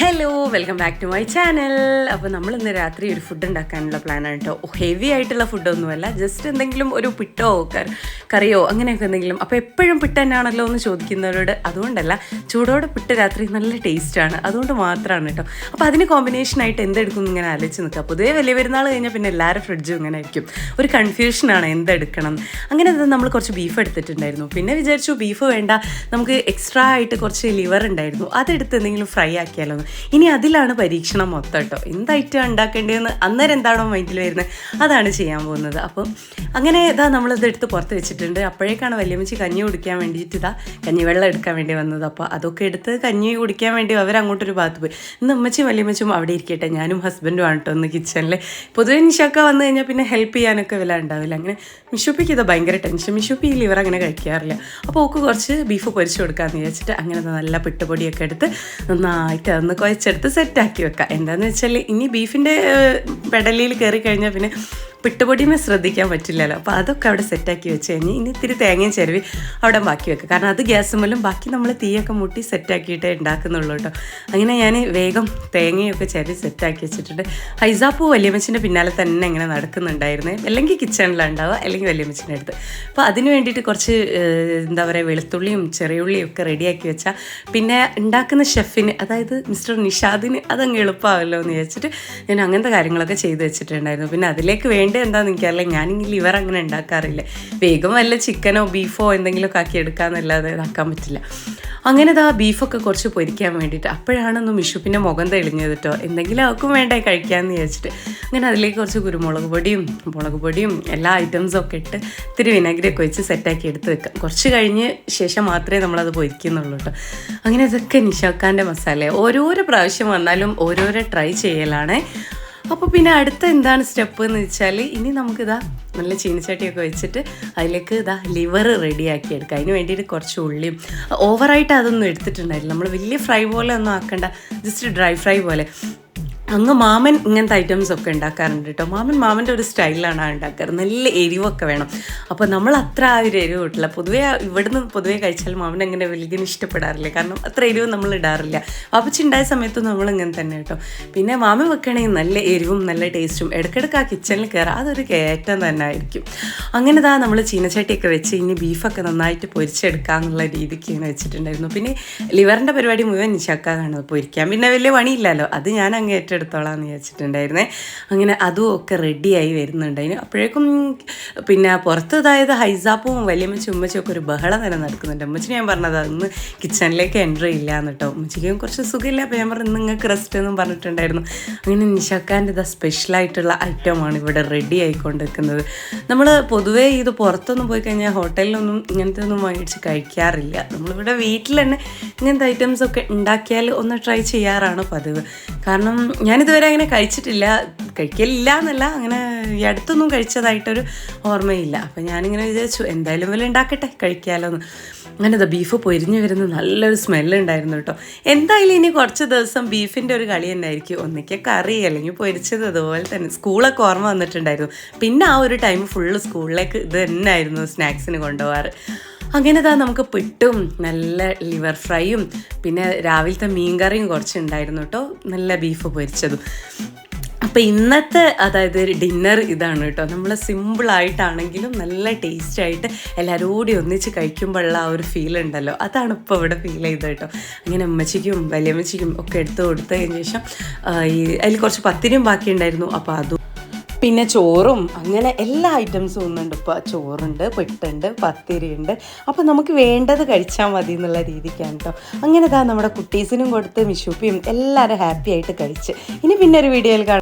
Hello, welcome back to my channel. അപ്പോൾ നമ്മളിന്ന് രാത്രി ഒരു ഫുഡ് ഉണ്ടാക്കാനുള്ള പ്ലാനാണ് കേട്ടോ. ഹെവി ആയിട്ടുള്ള ഫുഡൊന്നുമല്ല, ജസ്റ്റ് എന്തെങ്കിലും ഒരു പിട്ടോ കറിയോ അങ്ങനെയൊക്കെ എന്തെങ്കിലും. അപ്പോൾ എപ്പോഴും പിട്ട് തന്നെയാണല്ലോ എന്ന് ചോദിക്കുന്നവരോട് അതുകൊണ്ടല്ല, ചൂടോടെ പിട്ട് രാത്രി നല്ല ടേസ്റ്റാണ്, അതുകൊണ്ട് മാത്രമാണ് കേട്ടോ. അപ്പോൾ അതിന് കോമ്പിനേഷനായിട്ട് എന്തെടുക്കും ഇങ്ങനെ ആലോചിച്ച് നിൽക്കുക. പൊതുവേ വലിയ പെരുന്നാൾ കഴിഞ്ഞാൽ പിന്നെ എല്ലാവരും ഫ്രിഡ്ജും ഇങ്ങനെ ആയിരിക്കും, ഒരു കൺഫ്യൂഷനാണ് എന്തെടുക്കണം. അങ്ങനെ നമ്മൾ കുറച്ച് ബീഫ് എടുത്തിട്ടുണ്ടായിരുന്നു. പിന്നെ വിചാരിച്ചു ബീഫ് വേണ്ട, നമുക്ക് എക്സ്ട്രാ ആയിട്ട് കുറച്ച് ലിവർ ഉണ്ടായിരുന്നു, അതെടുത്ത് എന്തെങ്കിലും ഫ്രൈ ആക്കിയാലോ. ഇനി അതിലാണ് പരീക്ഷണം മൊത്തം കേട്ടോ. എന്തായിട്ടാണ് ഉണ്ടാക്കേണ്ടതെന്ന് അന്നേരം എന്താണോ മൈൻഡിൽ വരുന്നത് അതാണ് ചെയ്യാൻ പോകുന്നത്. അപ്പം അങ്ങനെ നമ്മളിത് എടുത്ത് പുറത്ത് വെച്ചിട്ടുണ്ട്. അപ്പോഴേക്കാണ് വല്യമ്മച്ചി കഞ്ഞി കുടിക്കാൻ വേണ്ടിയിട്ട് കഞ്ഞിവെള്ളം എടുക്കാൻ വേണ്ടി വന്നത്. അപ്പോൾ അതൊക്കെ എടുത്ത് കഞ്ഞി കുടിക്കാൻ വേണ്ടി അവരങ്ങോട്ടൊരു ഭാഗത്ത് പോയി. ഇന്ന് ഉമ്മച്ചും വല്യമ്മച്ചും അവിടെ ഇരിക്കട്ടെ, ഞാനും ഹസ്ബൻഡും ആണ് കേട്ടോ ഒന്ന് കിച്ചണിൽ. പൊതുവെ നിഷാക്ക വന്നു കഴിഞ്ഞാൽ പിന്നെ ഹെൽപ്പ് ചെയ്യാനൊക്കെ വില ഉണ്ടാവില്ല. അങ്ങനെ മിഷുപ്പിക്ക് ഇത് ഭയങ്കര ടെൻഷൻ. മിഷുപ്പി ഈ ലിവർ അങ്ങനെ കഴിക്കാറില്ല. അപ്പോൾ ഓക്ക് കുറച്ച് ബീഫ് പൊരിച്ച് കൊടുക്കാമെന്ന് വിചാരിച്ചിട്ട് അങ്ങനെ നല്ല പിട്ടുപൊടിയൊക്കെ എടുത്ത് നന്നായിട്ട് അതൊന്ന് കുഴച്ചെടുത്ത് സെറ്റാക്കി വെക്കാം. എന്താണെന്ന് വെച്ചാൽ ഇനി ബീഫിൻ്റെ പെടലിയിൽ കയറി കഴിഞ്ഞാൽ പിന്നെ പിട്ടുപൊടിയുമേ ശ്രദ്ധിക്കാൻ പറ്റില്ലല്ലോ. അപ്പോൾ അതൊക്കെ അവിടെ സെറ്റാക്കി വെച്ച് കഴിഞ്ഞ് ഇനി ഇത്തിരി തേങ്ങയും ചിരവി അവിടെ ബാക്കി വെക്കുക. കാരണം അത് ഗ്യാസ് മുതലും ബാക്കി നമ്മൾ തീയൊക്കെ മുട്ടി സെറ്റാക്കിയിട്ടേ ഉണ്ടാക്കുന്നുള്ളൂ കേട്ടോ. അങ്ങനെ ഞാൻ വേഗം തേങ്ങയൊക്കെ ചിരവി സെറ്റാക്കി വെച്ചിട്ടുണ്ട്. ഹൈസാപ്പൂ വല്യമ്മച്ചിൻ്റെ പിന്നാലെ തന്നെ ഇങ്ങനെ നടക്കുന്നുണ്ടായിരുന്നേ. അല്ലെങ്കിൽ കിച്ചണിലാണ് ഉണ്ടാവുക, അല്ലെങ്കിൽ വല്യമ്മച്ചിൻ്റെ അടുത്ത്. അപ്പോൾ അതിന് വേണ്ടിയിട്ട് കുറച്ച് എന്താ പറയുക, വെളുത്തുള്ളിയും ചെറിയ ഉള്ളിയും ഒക്കെ റെഡിയാക്കി വെച്ചാൽ പിന്നെ ഉണ്ടാക്കുന്ന ഷെഫിന്, അതായത് മിസ്റ്റർ നിഷാദിന് അതങ്ങ് എളുപ്പമാവല്ലോ എന്ന് വിചാരിച്ചിട്ട് ഞാൻ അങ്ങനത്തെ കാര്യങ്ങളൊക്കെ ചെയ്ത് വെച്ചിട്ടുണ്ടായിരുന്നു. പിന്നെ അതിലേക്ക് എന്താണെന്ന് എനിക്കറിയില്ല, ഞാനിങ്ങനെ ലിവർ അങ്ങനെ ഉണ്ടാക്കാറില്ല. വേഗം വല്ല ചിക്കനോ ബീഫോ എന്തെങ്കിലുമൊക്കെ ആക്കി എടുക്കാമെന്നല്ലാതെ ഇതാക്കാൻ പറ്റില്ല. അങ്ങനെ ബീഫൊക്കെ കുറച്ച് പൊരിക്കാൻ വേണ്ടിയിട്ട് അപ്പോഴാണൊന്ന് മിഷുപ്പിൻ്റെ മുഖം തെളിഞ്ഞത് കേട്ടോ. എന്തെങ്കിലും ആർക്കും വേണ്ടേ കഴിക്കാമെന്ന് വിചാരിച്ചിട്ട് അങ്ങനെ അതിലേക്ക് കുറച്ച് കുരുമുളക് പൊടിയും മുളക് പൊടിയും എല്ലാ ഐറ്റംസും ഒക്കെ ഇട്ട് ഇത്തിരി വിനാഗിരിയൊക്കെ വെച്ച് സെറ്റാക്കി എടുത്ത് വെക്കാം. കുറച്ച് കഴിഞ്ഞ് ശേഷം മാത്രമേ നമ്മളത് പൊരിക്കുന്നുള്ളൂ കേട്ടോ. അങ്ങനെ ഇതൊക്കെ നിഷാക്കാൻ്റെ മസാല ഓരോരോ പ്രാവശ്യം വന്നാലും ഓരോരോ ട്രൈ ചെയ്യലാണ്. അപ്പോൾ പിന്നെ അടുത്ത എന്താണ് സ്റ്റെപ്പ് എന്ന് വെച്ചാൽ ഇനി നമുക്കിതാ നല്ല ചീനിച്ചട്ടിയൊക്കെ വെച്ചിട്ട് അതിലേക്ക് ലിവർ റെഡിയാക്കി എടുക്കുക. അതിന് വേണ്ടിയിട്ട് കുറച്ച് ഉള്ളിയും ഓവറായിട്ട് അതൊന്നും എടുത്തിട്ടുണ്ടായില്ല. നമ്മൾ വലിയ ഫ്രൈ പോലെ ഒന്നും ആക്കണ്ട, ജസ്റ്റ് ഡ്രൈ ഫ്രൈ പോലെ. അങ്ങ് മാമൻ ഇങ്ങനത്തെ ഐറ്റംസൊക്കെ ഉണ്ടാക്കാറുണ്ട് കേട്ടോ. മാമൻ്റെ ഒരു സ്റ്റൈലാണ് ഉണ്ടാക്കാറ്. നല്ല എരിവൊക്കെ വേണം. അപ്പോൾ നമ്മൾ അത്ര ആ ഒരു എരിവ് കിട്ടില്ല. ഇവിടുന്ന് പൊതുവേ കഴിച്ചാൽ മാമൻ അങ്ങനെ വലിയ ഇഷ്ടപ്പെടാറില്ല, കാരണം അത്ര എരിവ് നമ്മൾ ഇടാറില്ല. വാപ്പച്ചുണ്ടായ സമയത്തും നമ്മൾ ഇങ്ങനെ തന്നെ കേട്ടോ. പിന്നെ മാമൻ വെക്കണമെങ്കിൽ നല്ല എരിവും നല്ല ടേസ്റ്റും. ഇടയ്ക്കിടയ്ക്ക് ആ കിച്ചണിൽ കയറാം, അതൊരു കയറ്റം തന്നെ ആയിരിക്കും. അങ്ങനെ നമ്മൾ ചീനച്ചട്ടിയൊക്കെ വെച്ച് ഇനി ബീഫൊക്കെ നന്നായിട്ട് പൊരിച്ചെടുക്കാമെന്നുള്ള രീതിക്ക് ഇങ്ങനെ വെച്ചിട്ടുണ്ടായിരുന്നു. പിന്നെ ലിവറിൻ്റെ പരിപാടി മുഴുവൻ നിശാക്കാണ് പൊരിക്കാൻ. പിന്നെ വലിയ പണിയില്ലല്ലോ, അത് ഞാൻ അങ്ങ് എടുത്തോളാന്ന് വിചാരിച്ചിട്ടുണ്ടായിരുന്നേ. അങ്ങനെ അതും ഒക്കെ റെഡിയായി വരുന്നുണ്ടായിരുന്നു. അപ്പോഴേക്കും പിന്നെ പുറത്ത് ഹൈസാപ്പും വല്യമ്മച്ചും ഉമ്മച്ചും ഒക്കെ ഒരു ബഹളം തന്നെ നടക്കുന്നുണ്ട്. ഉമ്മച്ചിന് ഞാൻ പറഞ്ഞത് അന്ന് കിച്ചണിലേക്ക് എൻട്രി ഇല്ല എന്ന് കേട്ടോ. ഉമ്മച്ചിക്കും കുറച്ച് സുഖമില്ല. അപ്പോൾ ഞാൻ പറഞ്ഞു നിങ്ങൾക്ക് റെസ്റ്റ് എന്നും പറഞ്ഞിട്ടുണ്ടായിരുന്നു. അങ്ങനെ നിഷാക്കാൻ്റെ സ്പെഷ്യലായിട്ടുള്ള ഐറ്റമാണ് ഇവിടെ റെഡി ആയിക്കൊണ്ടിരിക്കുന്നത്. നമ്മൾ പൊതുവേ ഇത് പുറത്തൊന്നും പോയി കഴിഞ്ഞാൽ ഹോട്ടലിലൊന്നും ഇങ്ങനത്തെ ഒന്നും വാങ്ങിച്ച് കഴിക്കാറില്ല. നമ്മളിവിടെ വീട്ടിൽ തന്നെ ഇങ്ങനത്തെ ഐറ്റംസൊക്കെ ഉണ്ടാക്കിയാൽ ഒന്ന് ട്രൈ ചെയ്യാറാണ് പതിവ്. കാരണം ഞാനിതുവരെ അങ്ങനെ കഴിക്കലില്ല എന്നല്ല, അങ്ങനെ ഈ അടുത്തൊന്നും കഴിച്ചതായിട്ടൊരു ഓർമ്മയില്ല. അപ്പം ഞാനിങ്ങനെ വിചാരിച്ചു എന്തായാലും വല്ല ഉണ്ടാക്കട്ടെ, കഴിക്കാമല്ലോ എന്ന്. അങ്ങനെ ബീഫ് പൊരിഞ്ഞ് വരുന്ന നല്ലൊരു സ്മെല്ലുണ്ടായിരുന്നു കേട്ടോ. എന്തായാലും ഇനി കുറച്ച് ദിവസം ബീഫിൻ്റെ ഒരു കളി തന്നെ ആയിരിക്കും. ഒന്നിക്കെ കറി അല്ലെങ്കിൽ പൊരിച്ചത്, അതുപോലെ തന്നെ സ്കൂളൊക്കെ ഓർമ്മ വന്നിട്ടുണ്ടായിരുന്നു. പിന്നെ ആ ഒരു ടൈം ഫുള്ള് സ്കൂളിലേക്ക് ഇത് തന്നെ ആയിരുന്നു സ്നാക്സിന് കൊണ്ടുപോകാറ്. അങ്ങനെ നമുക്ക് പിട്ടും നല്ല ലിവർ ഫ്രൈയും പിന്നെ രാവിലത്തെ മീൻകറിയും കുറച്ചുണ്ടായിരുന്നു കേട്ടോ, നല്ല ബീഫ് പൊരിച്ചതും. അപ്പോൾ ഇന്നത്തെ അതായത് ഡിന്നർ ഇതാണ് കേട്ടോ. നമ്മൾ സിമ്പിളായിട്ടാണെങ്കിലും നല്ല ടേസ്റ്റായിട്ട് എല്ലാവരും കൂടി ഒന്നിച്ച് കഴിക്കുമ്പോഴുള്ള ആ ഒരു ഫീൽ ഉണ്ടല്ലോ, അതാണ് ഇപ്പോൾ ഇവിടെ ഫീൽ ചെയ്തത് കേട്ടോ. അങ്ങനെ ഉമ്മച്ചിക്കും വലിയമ്മച്ചിക്കും ഒക്കെ എടുത്ത് കൊടുത്തതിന് ശേഷം അതിൽ കുറച്ച് പത്തിരിയും ബാക്കിയുണ്ടായിരുന്നു. അപ്പോൾ അതും പിന്നെ ചോറും അങ്ങനെ എല്ലാ ഐറ്റംസും ഒന്നുണ്ട്. ഇപ്പോൾ ചോറുണ്ട്, പിട്ടുണ്ട്, പത്തിരിയുണ്ട്. അപ്പോൾ നമുക്ക് വേണ്ടത് കഴിച്ചാൽ മതി എന്നുള്ള രീതിക്കാണ് കേട്ടോ. അങ്ങനെ നമ്മുടെ കുട്ടീസിനും കൊടുത്ത് മിഷുപ്പിയും എല്ലാവരും ഹാപ്പി ആയിട്ട് കഴിച്ച്. ഇനി പിന്നെ ഒരു വീഡിയോയിൽ കാണാം.